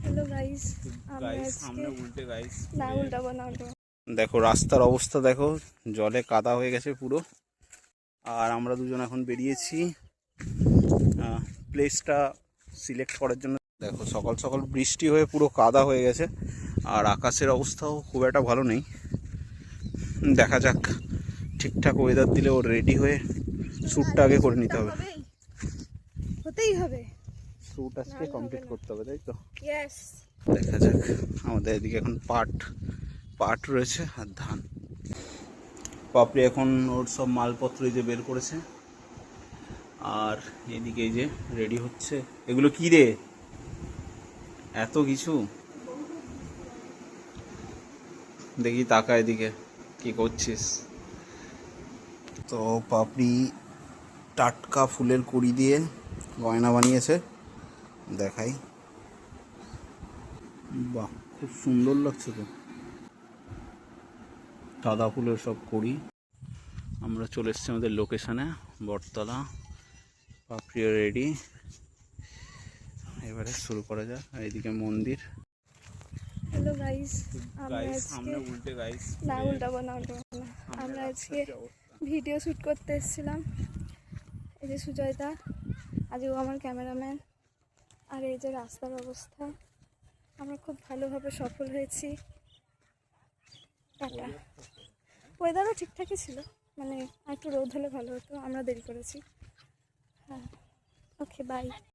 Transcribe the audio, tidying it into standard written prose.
Hello guys, আমরা উল্টে guys না উল্টাবো না। দেখো রাস্তার অবস্থা দেখো, জলে কাদা হয়ে গেছে পুরো। আর আমরা দুজন এখন বেরিয়েছি প্লেসটা সিলেক্ট করার জন্য। দেখো সকাল সকাল বৃষ্টি হয়ে পুরো কাদা হয়ে গেছে, আর আকাশের অবস্থাও খুব একটা ভালো নেই। দেখা যাক, ঠিকঠাক ওয়েদার দিলে ও রেডি হয়ে শ্যুটটা আগে করে নিতে হবে। হতেই হবে, শ্যুট আজকে কমপ্লিট করতে হবে, তাই তো? ইয়েস। দেখা যাক। আমাদের এদিকে এখন পাট রয়েছে আর ধান। পাপড়ি এখন ওর সব মালপত্র এই যে বের করেছে, আর এদিকে এই যে রেডি হচ্ছে। এগুলো কি রে, এত কিছু? দেখি তাকা এদিকে, কি করছিস? তো পাপড়ি টাটকা ফুলের কুড়ি দিয়ে গয়না বানিয়েছে, দেখাই। বাহ, খুব সুন্দর লাগছে তো। সাদা ফুলের সব কুড়ি। আমরা চলে এসেছি আমাদের লোকেশানে, বটতলা। পাপড়িও রেডি, এবারে শুরু করা যাক। এইদিকে মন্দির। হ্যালো গাইস, আমরা উল্টে গাইস, না উল্টাবো না। আমরা আজকে ভিডিও শ্যুট করতে এসেছিলাম। এই যে সুজয়দা, আজকে আমার ক্যামেরাম্যান। আর এই যে রাস্তার অবস্থা, আমরা খুব ভালোভাবে সফল হয়েছি। টাটা। ওয়েদারও ঠিকঠাকই ছিল, মানে একটু রোদ হলে ভালো হতো, আমরা দেরি করেছি। হ্যাঁ, ওকে বাই।